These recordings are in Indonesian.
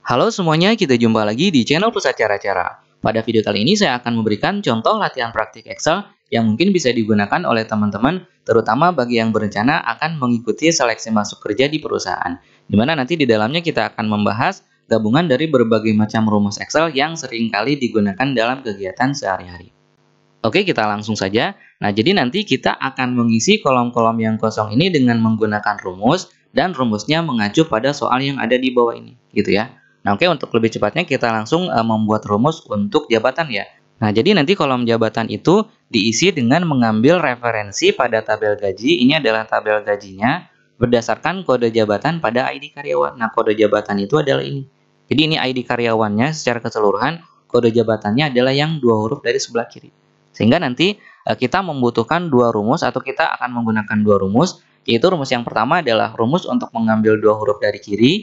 Halo semuanya, kita jumpa lagi di channel Pusat Cara-Cara. Pada video kali ini saya akan memberikan contoh latihan praktik Excel yang mungkin bisa digunakan oleh teman-teman, terutama bagi yang berencana akan mengikuti seleksi masuk kerja di perusahaan. Di mana nanti di dalamnya kita akan membahas gabungan dari berbagai macam rumus Excel yang seringkali digunakan dalam kegiatan sehari-hari. Oke, kita langsung saja. Nah, jadi nanti kita akan mengisi kolom-kolom yang kosong ini dengan menggunakan rumus dan rumusnya mengacu pada soal yang ada di bawah ini, gitu ya. Nah, oke, untuk lebih cepatnya kita langsung membuat rumus untuk jabatan ya. Nah, jadi nanti kolom jabatan itu diisi dengan mengambil referensi pada tabel gaji. Ini adalah tabel gajinya berdasarkan kode jabatan pada ID karyawan. Nah, kode jabatan itu adalah ini. Jadi ini ID karyawannya secara keseluruhan, kode jabatannya adalah yang 2 huruf dari sebelah kiri. Sehingga nanti kita membutuhkan 2 rumus atau kita akan menggunakan 2 rumus, yaitu rumus yang pertama adalah rumus untuk mengambil 2 huruf dari kiri.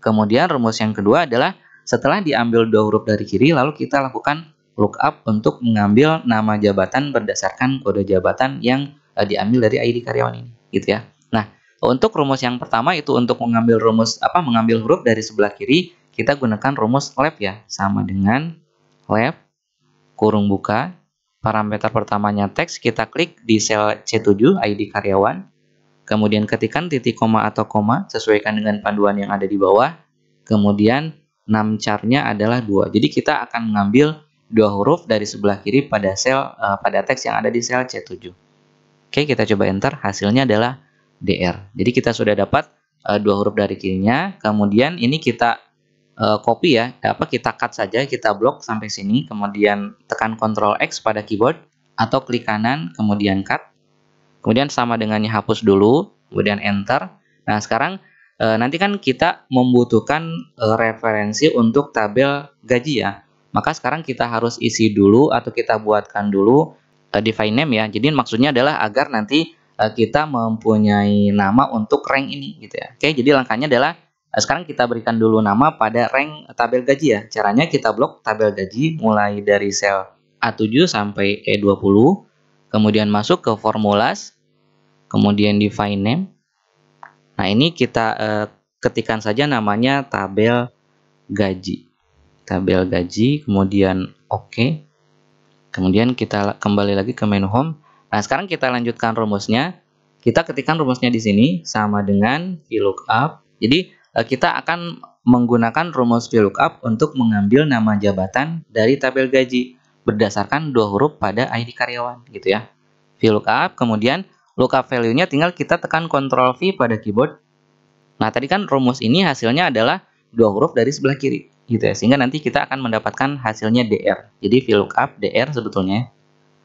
Kemudian rumus yang kedua adalah setelah diambil 2 huruf dari kiri, lalu kita lakukan lookup untuk mengambil nama jabatan berdasarkan kode jabatan yang diambil dari ID karyawan ini, gitu ya. Nah, untuk rumus yang pertama itu untuk mengambil mengambil huruf dari sebelah kiri, kita gunakan rumus left ya, sama dengan left kurung buka, parameter pertamanya teks, kita klik di sel C7 ID karyawan. Kemudian ketikkan titik koma atau koma, sesuaikan dengan panduan yang ada di bawah. Kemudian numchar-nya adalah 2. Jadi kita akan mengambil 2 huruf dari sebelah kiri pada teks yang ada di sel C7. Oke, kita coba enter. Hasilnya adalah DR. Jadi kita sudah dapat 2 huruf dari kirinya. Kemudian ini kita copy ya, kita cut saja, kita blok sampai sini. Kemudian tekan Ctrl X pada keyboard atau klik kanan, kemudian cut. Kemudian sama dengannya hapus dulu, kemudian enter. Nah, sekarang nanti kan kita membutuhkan referensi untuk tabel gaji ya. Maka sekarang kita harus isi dulu atau kita buatkan dulu define name ya. Jadi maksudnya adalah agar nanti kita mempunyai nama untuk rank ini gitu ya. Oke, jadi langkahnya adalah sekarang kita berikan dulu nama pada rank tabel gaji ya. Caranya kita blok tabel gaji mulai dari sel A7 sampai E20. Kemudian masuk ke formulas, kemudian define name. Nah, ini kita ketikkan saja namanya tabel gaji. Tabel gaji, kemudian oke. Kemudian kita kembali lagi ke menu home. Nah, sekarang kita lanjutkan rumusnya. Kita ketikkan rumusnya di sini sama dengan VLOOKUP. Jadi kita akan menggunakan rumus VLOOKUP untuk mengambil nama jabatan dari tabel gaji berdasarkan 2 huruf pada ID karyawan gitu ya. VLOOKUP, kemudian lookup value-nya tinggal kita tekan Ctrl V pada keyboard. Nah, tadi kan rumus ini hasilnya adalah 2 huruf dari sebelah kiri gitu ya. Sehingga nanti kita akan mendapatkan hasilnya DR. Jadi VLOOKUP DR sebetulnya.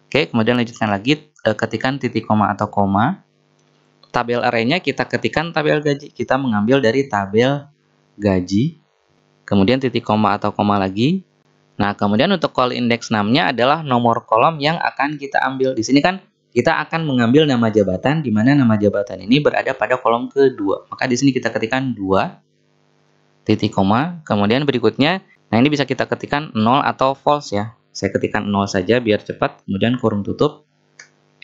Oke, kemudian lanjutkan lagi, ketikkan titik koma atau koma. Tabel array-nya kita ketikkan tabel gaji. Kita mengambil dari tabel gaji. Kemudian titik koma atau koma lagi. Nah, kemudian untuk call index name-nya adalah nomor kolom yang akan kita ambil. Di sini kan kita akan mengambil nama jabatan, di mana nama jabatan ini berada pada kolom kedua. Maka di sini kita ketikkan 2, titik koma. Kemudian berikutnya, nah ini bisa kita ketikkan 0 atau false ya. Saya ketikkan 0 saja biar cepat. Kemudian kurung tutup,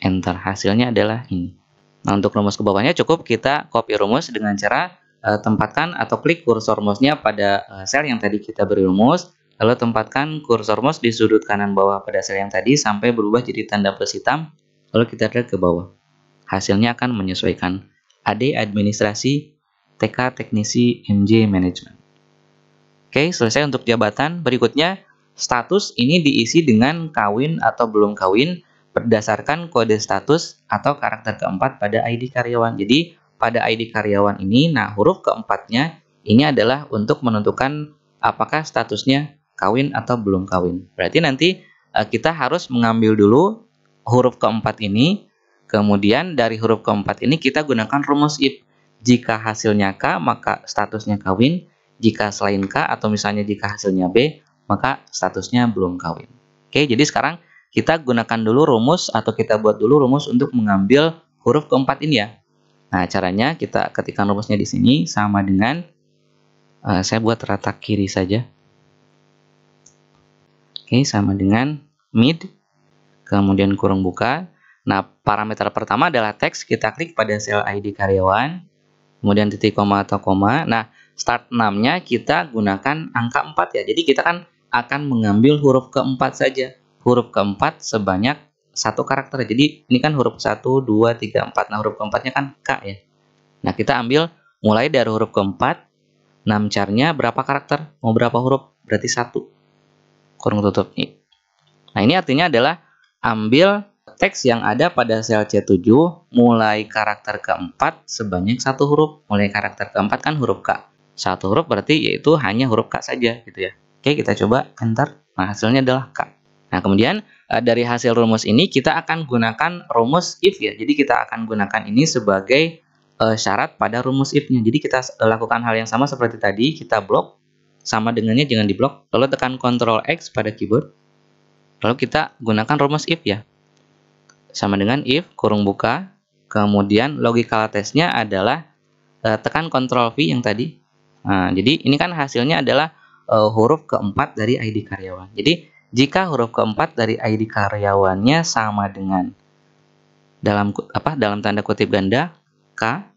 enter. Hasilnya adalah ini. Nah, untuk rumus ke bawahnya cukup kita copy rumus dengan cara tempatkan atau klik kursor mouse-nya pada sel yang tadi kita beri rumus. Lalu tempatkan kursor mouse di sudut kanan bawah pada sel yang tadi sampai berubah jadi tanda plus hitam. Lalu kita drag ke bawah. Hasilnya akan menyesuaikan. AD administrasi, TK teknisi, MJ manajemen. Oke, selesai untuk jabatan. Berikutnya, status ini diisi dengan kawin atau belum kawin berdasarkan kode status atau karakter keempat pada ID karyawan. Jadi, pada ID karyawan ini, nah huruf keempatnya ini adalah untuk menentukan apakah statusnya kawin atau belum kawin. Berarti nanti kita harus mengambil dulu huruf keempat ini, kemudian dari huruf keempat ini kita gunakan rumus if. Jika hasilnya K, maka statusnya kawin. Jika selain K atau misalnya jika hasilnya B, maka statusnya belum kawin. Oke, jadi sekarang kita gunakan dulu rumus atau kita buat dulu rumus untuk mengambil huruf keempat ini ya. Nah, caranya kita ketikkan rumusnya di sini sama dengan saya buat rata kiri saja. Oke, sama dengan mid, kemudian kurung buka. Nah, parameter pertama adalah teks, kita klik pada sel ID karyawan. kemudian titik koma atau koma. Nah, start 6-nya kita gunakan angka 4 ya. Jadi kita kan akan mengambil huruf keempat saja. Huruf keempat sebanyak satu karakter. Jadi ini kan huruf 1, 2, 3, 4. Nah, huruf keempatnya kan K ya. Nah, kita ambil mulai dari huruf keempat. 6 char-nya berapa karakter? Mau berapa huruf? Berarti 1. Kurung tutup. Nah, ini artinya adalah ambil teks yang ada pada sel C7 mulai karakter keempat sebanyak satu huruf. Mulai karakter keempat kan huruf K. Satu huruf berarti yaitu hanya huruf K saja gitu ya. Oke, kita coba enter. Nah, hasilnya adalah K. Nah, kemudian dari hasil rumus ini kita akan gunakan rumus if ya. Jadi kita akan gunakan ini sebagai syarat pada rumus if-nya. Jadi kita lakukan hal yang sama seperti tadi. Kita blok, sama dengannya jangan diblok. Lalu tekan Ctrl X pada keyboard. Lalu kita gunakan rumus if ya. Sama dengan if, kurung buka, kemudian logical test-nya adalah tekan Ctrl V yang tadi. Nah, jadi ini kan hasilnya adalah huruf keempat dari ID karyawan. Jadi jika huruf keempat dari ID karyawannya sama dengan dalam tanda kutip ganda K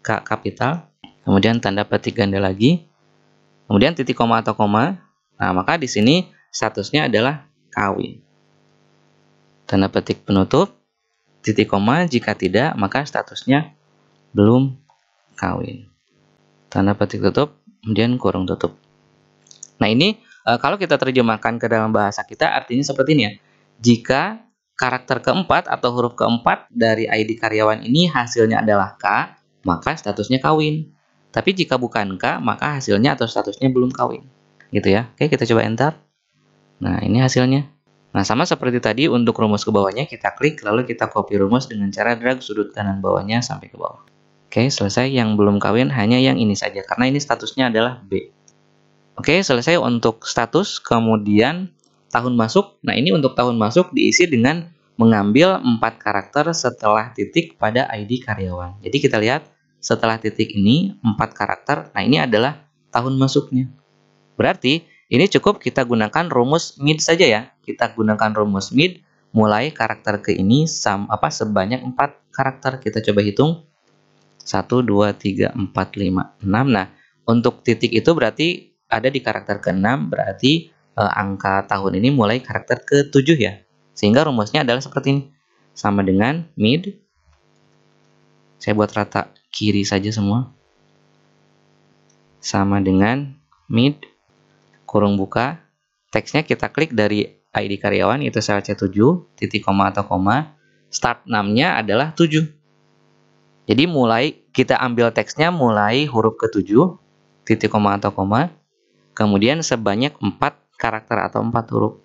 kapital, kemudian tanda petik ganda lagi, kemudian titik koma atau koma. Nah, maka di sini statusnya adalah kawin. Tanda petik penutup, titik koma, jika tidak maka statusnya belum kawin. Tanda petik tutup, kemudian kurung tutup. Nah, ini kalau kita terjemahkan ke dalam bahasa kita artinya seperti ini ya. Jika karakter keempat atau huruf keempat dari ID karyawan ini hasilnya adalah K, maka statusnya kawin. Tapi jika bukan K, maka hasilnya atau statusnya belum kawin. Gitu ya. Oke, kita coba enter. Nah, ini hasilnya. Nah, sama seperti tadi untuk rumus ke bawahnya kita klik lalu kita copy rumus dengan cara drag sudut kanan bawahnya sampai ke bawah. Oke, selesai. Yang belum kawin hanya yang ini saja karena ini statusnya adalah B. Oke, selesai untuk status. Kemudian tahun masuk. Nah, ini untuk tahun masuk diisi dengan mengambil 4 karakter setelah titik pada ID karyawan. Jadi kita lihat setelah titik ini 4 karakter. Nah, ini adalah tahun masuknya. Berarti ini cukup kita gunakan rumus mid saja ya. Kita gunakan rumus mid mulai karakter ke ini sebanyak 4 karakter. Kita coba hitung. 1, 2, 3, 4, 5, 6. Nah, untuk titik itu berarti ada di karakter ke-6. Berarti angka tahun ini mulai karakter ke-7 ya. Sehingga rumusnya adalah seperti ini. Sama dengan mid. Saya buat rata kiri saja semua. Sama dengan mid. Kurung buka, teksnya kita klik dari ID karyawan, itu sel C7, titik koma atau koma, start 6-nya adalah 7. Jadi mulai kita ambil teksnya mulai huruf ke-7, titik koma atau koma, kemudian sebanyak 4 karakter atau 4 huruf,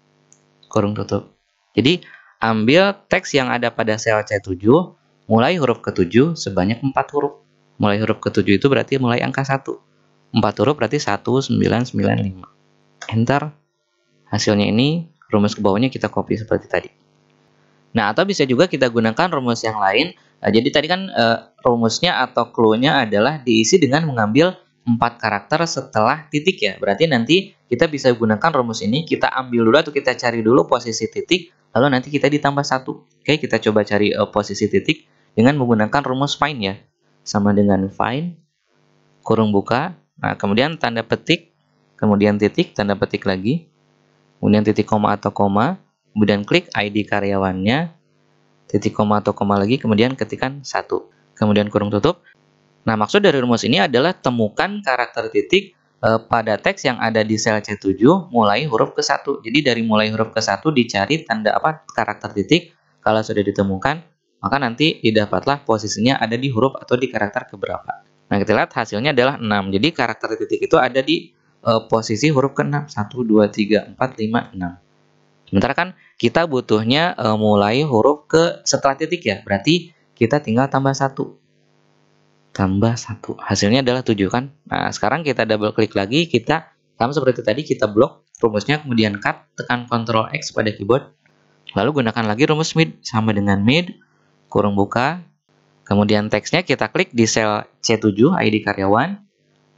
kurung tutup. Jadi ambil teks yang ada pada sel C7, mulai huruf ke-7 sebanyak 4 huruf. Mulai huruf ke-7 itu berarti mulai angka 1. 4 huruf berarti 1995. Enter. Hasilnya ini rumus ke bawahnya kita copy seperti tadi. Nah, atau bisa juga kita gunakan rumus yang lain. Jadi tadi kan rumusnya atau clue-nya adalah diisi dengan mengambil 4 karakter setelah titik ya. Berarti nanti kita bisa gunakan rumus ini, kita ambil dulu atau kita cari dulu posisi titik, lalu nanti kita ditambah 1. Oke, kita coba cari posisi titik dengan menggunakan rumus find ya. Sama dengan find, kurung buka, nah kemudian tanda petik, kemudian titik, tanda petik lagi, kemudian titik koma atau koma, kemudian klik ID karyawannya, titik koma atau koma lagi, kemudian ketikkan 1, kemudian kurung tutup. Nah, maksud dari rumus ini adalah temukan karakter titik pada teks yang ada di sel C7 mulai huruf ke-1. Jadi dari mulai huruf ke-1 dicari tanda karakter titik. Kalau sudah ditemukan, maka nanti didapatlah posisinya ada di huruf atau di karakter keberapa. Nah, kita lihat hasilnya adalah 6. Jadi karakter titik itu ada di posisi huruf ke-6. 1, 2, 3, 4, 5, 6. Sementara kan kita butuhnya mulai huruf ke setelah titik ya. Berarti kita tinggal tambah 1. Tambah 1. Hasilnya adalah 7 kan. Nah, sekarang kita double klik lagi. Kita sama seperti tadi kita blok rumusnya. Kemudian cut. Tekan Ctrl X pada keyboard. Lalu gunakan lagi rumus mid. Sama dengan mid. Kurung buka. Kemudian teksnya kita klik di sel C7 ID karyawan.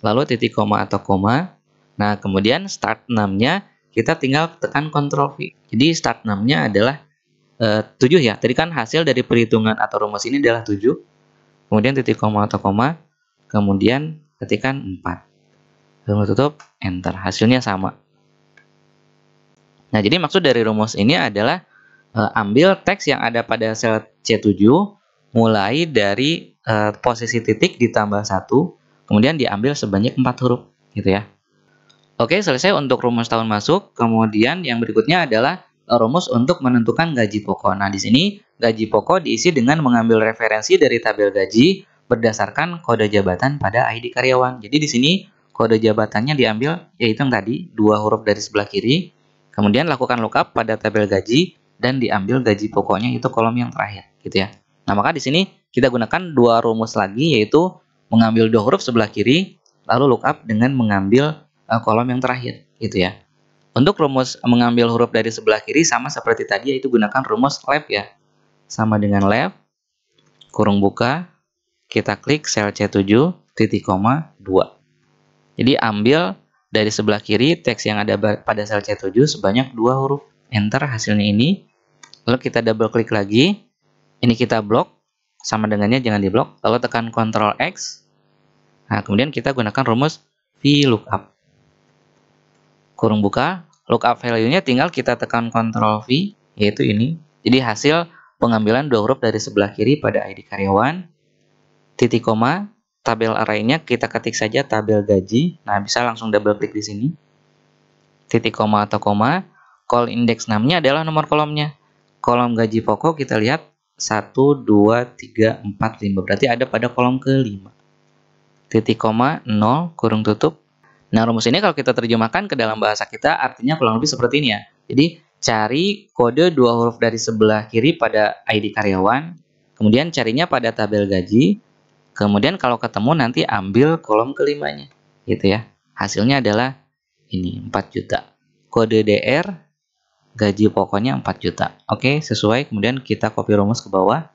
Lalu titik koma atau koma. Nah, kemudian start 6-nya kita tinggal tekan Ctrl V. Jadi start 6-nya adalah 7 ya. Tadi kan hasil dari perhitungan atau rumus ini adalah 7. Kemudian titik koma atau koma. kemudian ketikkan 4. Kurung tutup, enter. Hasilnya sama. Nah, jadi maksud dari rumus ini adalah ambil teks yang ada pada sel C7, mulai dari posisi titik ditambah 1, kemudian diambil sebanyak 4 huruf, gitu ya. Oke, selesai untuk rumus tahun masuk. Kemudian yang berikutnya adalah rumus untuk menentukan gaji pokok. Nah, di sini gaji pokok diisi dengan mengambil referensi dari tabel gaji berdasarkan kode jabatan pada ID karyawan. Jadi di sini kode jabatannya diambil yaitu yang tadi, 2 huruf dari sebelah kiri. Kemudian lakukan lookup pada tabel gaji dan diambil gaji pokoknya itu kolom yang terakhir, gitu ya. Nah, maka di sini kita gunakan 2 rumus lagi, yaitu mengambil 2 huruf sebelah kiri, lalu lookup dengan mengambil kolom yang terakhir, gitu ya. Untuk rumus mengambil huruf dari sebelah kiri sama seperti tadi, yaitu gunakan rumus left ya. Sama dengan left, kurung buka, kita klik sel C7, titik koma, 2. Jadi ambil dari sebelah kiri teks yang ada pada sel C7 sebanyak 2 huruf. Enter, hasilnya ini. Lalu kita double klik lagi. Ini kita blok, sama dengannya jangan diblok. Lalu tekan Ctrl X. Nah, kemudian kita gunakan rumus VLOOKUP. Kurung buka, lookup value-nya tinggal kita tekan Ctrl V, yaitu ini. Jadi hasil pengambilan 2 huruf dari sebelah kiri pada ID karyawan, titik koma, tabel array-nya kita ketik saja tabel gaji. Nah, bisa langsung double klik di sini. Titik koma atau koma, call index namanya adalah nomor kolomnya. Kolom gaji pokok kita lihat 1, 2, 3, 4, 5. Berarti ada pada kolom ke-5. Titik koma, 0, kurung tutup. Nah, rumus ini kalau kita terjemahkan ke dalam bahasa kita artinya kurang lebih seperti ini ya. Jadi, cari kode 2 huruf dari sebelah kiri pada ID karyawan, kemudian carinya pada tabel gaji, kemudian kalau ketemu nanti ambil kolom ke-5-nya, gitu ya. Hasilnya adalah ini, 4 juta. Kode DR, gaji pokoknya 4 juta. Oke, sesuai, kemudian kita copy rumus ke bawah.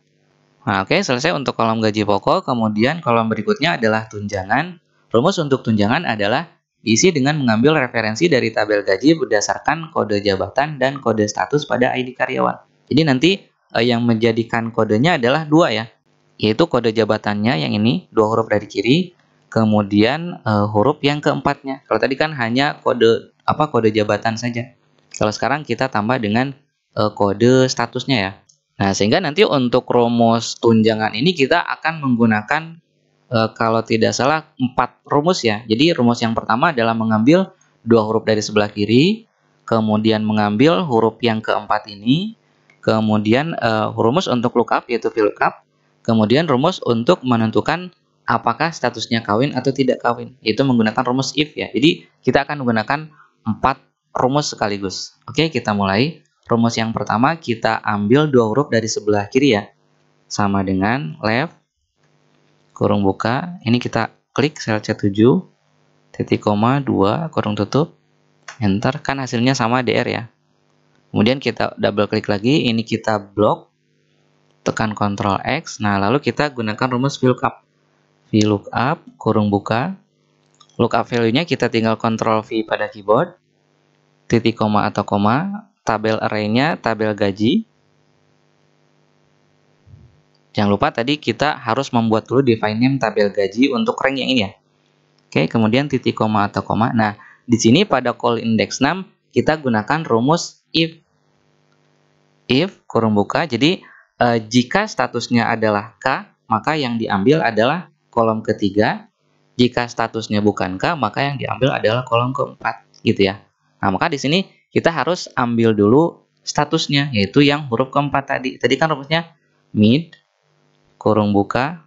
Nah, oke, selesai untuk kolom gaji pokok, kemudian kolom berikutnya adalah tunjangan. Rumus untuk tunjangan adalah diisi dengan mengambil referensi dari tabel gaji berdasarkan kode jabatan dan kode status pada ID karyawan. Jadi nanti yang menjadikan kodenya adalah 2 ya, yaitu kode jabatannya yang ini 2 huruf dari kiri, kemudian huruf yang keempatnya. Kalau tadi kan hanya kode jabatan saja. Kalau sekarang kita tambah dengan kode statusnya ya. Nah, sehingga nanti untuk rumus tunjangan ini kita akan menggunakan kalau tidak salah 4 rumus ya. Jadi rumus yang pertama adalah mengambil 2 huruf dari sebelah kiri, kemudian mengambil huruf yang keempat ini, kemudian rumus untuk lookup yaitu VLOOKUP, kemudian rumus untuk menentukan apakah statusnya kawin atau tidak kawin, yaitu menggunakan rumus if ya. Jadi kita akan menggunakan 4 rumus sekaligus. Oke, kita mulai. Rumus yang pertama kita ambil 2 huruf dari sebelah kiri ya. Sama dengan left, kurung buka, ini kita klik sel C7, titik koma, 2, kurung tutup, enter, kan hasilnya sama DR ya. Kemudian kita double klik lagi, ini kita blok, tekan Ctrl X, nah lalu kita gunakan rumus VLOOKUP. VLOOKUP, kurung buka, lookup value-nya kita tinggal Ctrl V pada keyboard, titik koma atau koma, tabel array-nya tabel gaji. Jangan lupa tadi kita harus membuat dulu define name tabel gaji untuk rank yang ini ya. Oke, kemudian titik koma atau koma. Nah, di sini pada call index name kita gunakan rumus if. If, kurung buka, jadi jika statusnya adalah K, maka yang diambil adalah kolom ketiga. Jika statusnya bukan K, maka yang diambil adalah kolom keempat, gitu ya. Nah, maka di sini kita harus ambil dulu statusnya, yaitu yang huruf keempat tadi. Tadi kan rumusnya mid, kurung buka,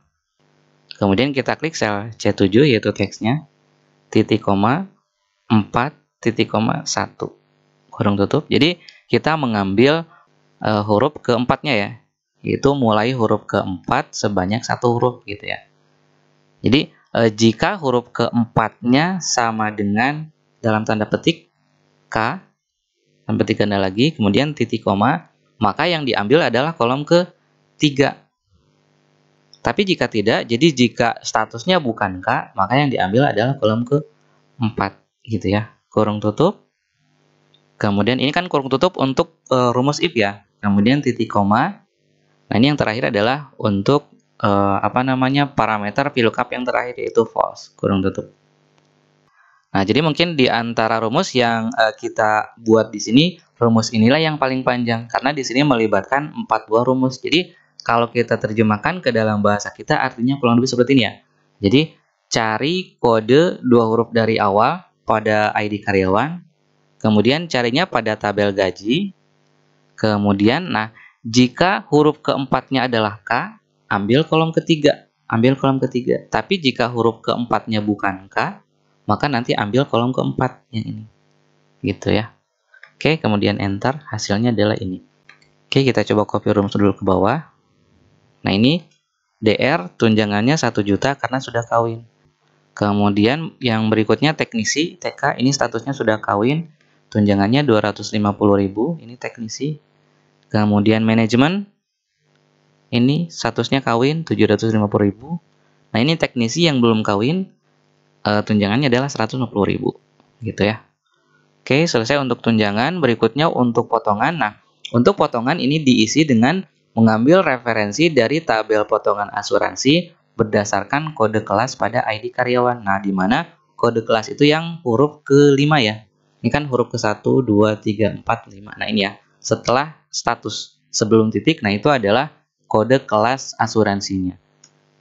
kemudian kita klik sel C7 yaitu teksnya, titik koma, 4, titik koma, 1, kurung tutup. Jadi kita mengambil huruf keempatnya ya, yaitu mulai huruf keempat sebanyak 1 huruf gitu ya. Jadi jika huruf keempatnya sama dengan dalam tanda petik K, tanda petik ganda lagi, kemudian titik koma, maka yang diambil adalah kolom ke-3. Tapi jika tidak, jadi jika statusnya bukan K, maka yang diambil adalah kolom ke-4 gitu ya. Kurung tutup. Kemudian ini kan kurung tutup untuk rumus if ya. Kemudian titik koma. Nah, ini yang terakhir adalah untuk parameter VLOOKUP yang terakhir, yaitu false, kurung tutup. Nah, jadi mungkin di antara rumus yang kita buat di sini, rumus inilah yang paling panjang karena di sini melibatkan 4 buah rumus. Jadi kalau kita terjemahkan ke dalam bahasa kita, artinya kurang lebih seperti ini ya. Jadi cari kode 2 huruf dari awal pada ID karyawan, kemudian carinya pada tabel gaji, kemudian jika huruf keempatnya adalah K, ambil kolom ketiga. Tapi jika huruf keempatnya bukan K, maka nanti ambil kolom keempat yang ini. Gitu ya. Oke, kemudian enter, hasilnya adalah ini. Oke, kita coba copy rumus dulu ke bawah. Nah, ini DR tunjangannya 1 juta karena sudah kawin. Kemudian yang berikutnya teknisi, TK, ini statusnya sudah kawin. Tunjangannya 250.000, ini teknisi. Kemudian manajemen, ini statusnya kawin 750.000. Nah, ini teknisi yang belum kawin, tunjangannya adalah 150.000, gitu ya. Oke, selesai untuk tunjangan. Berikutnya untuk potongan. Nah, untuk potongan ini diisi dengan mengambil referensi dari tabel potongan asuransi berdasarkan kode kelas pada ID karyawan. Nah, di mana kode kelas itu yang huruf ke-5 ya. Ini kan huruf ke-1, 2, 3, 4, 5. Nah, ini ya. Setelah status sebelum titik, nah itu adalah kode kelas asuransinya.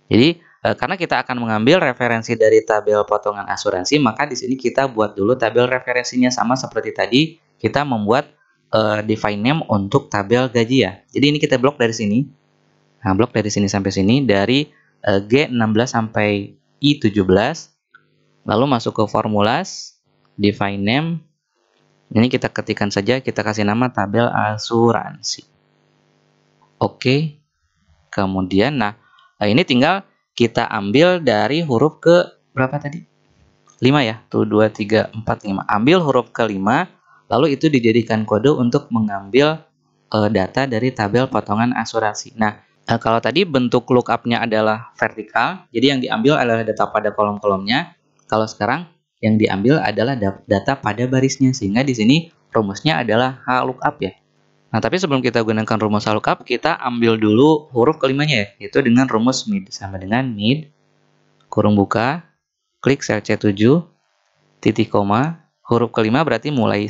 Jadi karena kita akan mengambil referensi dari tabel potongan asuransi, maka di sini kita buat dulu tabel referensinya sama seperti tadi. Kita membuat define name untuk tabel gaji ya. Jadi ini kita blok dari sini. Nah, blok dari sini sampai sini dari G16 sampai I17. Lalu masuk ke formulas, define name. Ini kita ketikkan saja, kita kasih nama tabel asuransi. Oke. Kemudian ini tinggal kita ambil dari huruf ke berapa tadi? 5 ya. Tuh 2, 3, 4, 5. Ambil huruf ke-5, lalu itu dijadikan kode untuk mengambil data dari tabel potongan asuransi. Nah, kalau tadi bentuk lookup-nya adalah vertikal, jadi yang diambil adalah data pada kolom-kolomnya. Kalau sekarang yang diambil adalah data pada barisnya, sehingga di sini rumusnya adalah HLOOKUP ya. Nah, tapi sebelum kita gunakan rumus HLOOKUP, kita ambil dulu huruf kelimanya ya, yaitu dengan rumus mid. Sama dengan mid, kurung buka, klik sel C7, titik koma, huruf ke-5 berarti mulai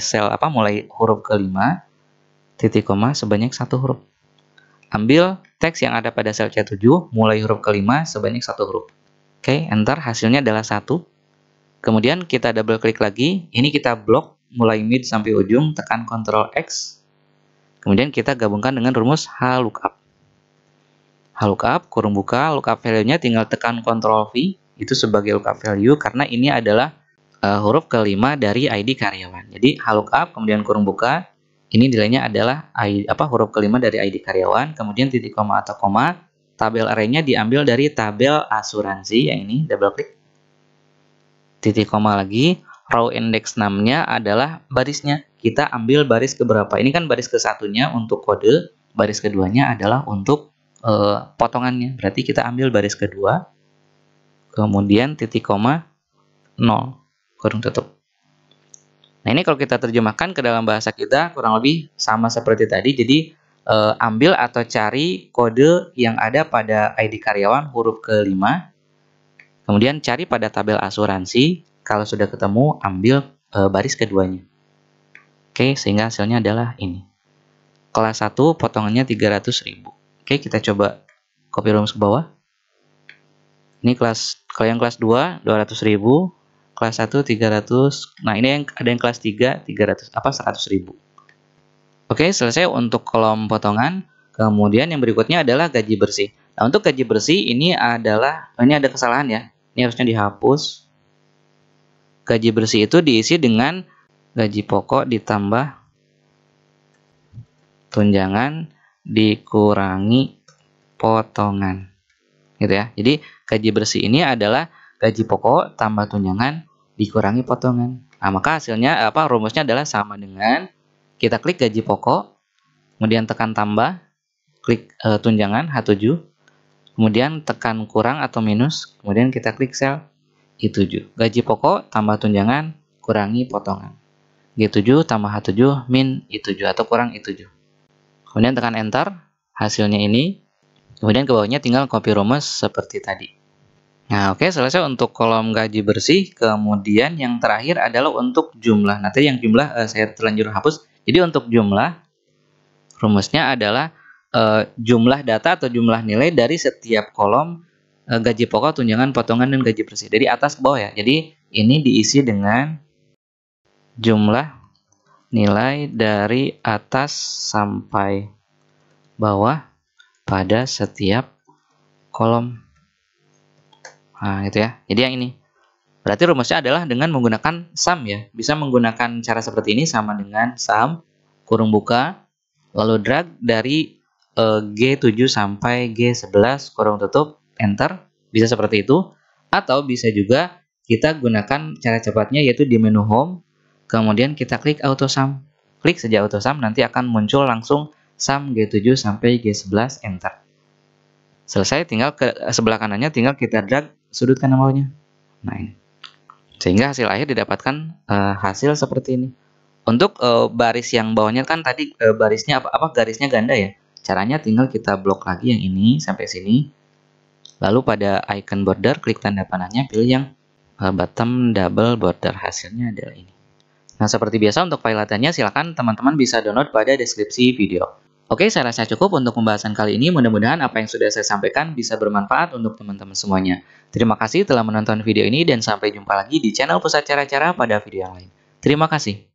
huruf ke-5, titik koma sebanyak 1 huruf. Ambil teks yang ada pada sel C7, mulai huruf ke-5 sebanyak 1 huruf. Oke, enter, hasilnya adalah 1. Kemudian kita double klik lagi, ini kita blok mulai mid sampai ujung, tekan Ctrl X. Kemudian kita gabungkan dengan rumus HLOOKUP. HLOOKUP, kurung buka, lookup value-nya tinggal tekan Ctrl V, itu sebagai lookup value karena ini adalah huruf ke-5 dari ID karyawan. Jadi HLOOKUP, kemudian kurung buka, ini nilainya adalah huruf ke-5 dari ID karyawan, kemudian titik koma atau koma, tabel array-nya diambil dari tabel asuransi, yang ini, double klik. Titik koma lagi, row index 6-nya adalah barisnya. Kita ambil baris keberapa? Ini kan baris ke-1-nya untuk kode, baris keduanya adalah untuk potongannya. Berarti kita ambil baris kedua, kemudian titik koma 0, kurung tutup. Nah, ini kalau kita terjemahkan ke dalam bahasa kita kurang lebih sama seperti tadi. Jadi ambil atau cari kode yang ada pada ID karyawan huruf ke-5, kemudian cari pada tabel asuransi. Kalau sudah ketemu, ambil baris keduanya. Oke, sehingga hasilnya adalah ini. Kelas 1 potongannya 300.000. Oke, kita coba copy rumus ke bawah. Ini kalau yang kelas 2 200.000, kelas 1 300. Nah, ini ada yang kelas 3 100.000. Oke, selesai untuk kolom potongan. Kemudian yang berikutnya adalah gaji bersih. Nah, untuk gaji bersih ini ada kesalahan ya. Ini harusnya dihapus. Gaji bersih itu diisi dengan gaji pokok ditambah tunjangan dikurangi potongan. Gitu ya. Jadi gaji bersih ini adalah gaji pokok tambah tunjangan dikurangi potongan. Nah, maka hasilnya rumusnya adalah sama dengan kita klik gaji pokok, kemudian tekan tambah, klik tunjangan H7, kemudian tekan kurang atau minus, kemudian kita klik sel I7. Gaji pokok tambah tunjangan kurangi potongan. G7 tambah H7 min I7 atau kurang I7. Kemudian tekan enter, hasilnya ini. Kemudian ke bawahnya tinggal copy rumus seperti tadi. Nah, oke, selesai untuk kolom gaji bersih. Kemudian yang terakhir adalah untuk jumlah. Nanti yang jumlah saya terlanjur hapus. Jadi untuk jumlah, rumusnya adalah jumlah data atau jumlah nilai dari setiap kolom gaji pokok, tunjangan, potongan, dan gaji bersih. Dari atas ke bawah ya. Jadi ini diisi dengan jumlah nilai dari atas sampai bawah pada setiap kolom. Nah, itu ya. Jadi yang ini. Berarti rumusnya adalah dengan menggunakan sum ya. Bisa menggunakan cara seperti ini sama dengan sum, kurung buka, lalu drag dari G7 sampai G11, kurung tutup, enter. Bisa seperti itu. Atau bisa juga kita gunakan cara cepatnya yaitu di menu home, kemudian kita klik auto sum. Klik saja auto sum, nanti akan muncul langsung sum G7 sampai G11, enter. Selesai, tinggal ke sebelah kanannya tinggal kita drag sudut kanan bawahnya. Nah, ini. Sehingga hasil akhir didapatkan hasil seperti ini. Untuk baris yang bawahnya kan tadi barisnya garisnya ganda ya. Caranya tinggal kita blok lagi yang ini sampai sini. Lalu pada icon border klik tanda panahnya, pilih yang bottom double border. Hasilnya adalah ini. Nah, seperti biasa untuk file latihannya silakan teman-teman bisa download pada deskripsi video. Oke, saya rasa cukup untuk pembahasan kali ini. Mudah-mudahan apa yang sudah saya sampaikan bisa bermanfaat untuk teman-teman semuanya. Terima kasih telah menonton video ini dan sampai jumpa lagi di channel Pusat Cara-Cara pada video yang lain. Terima kasih.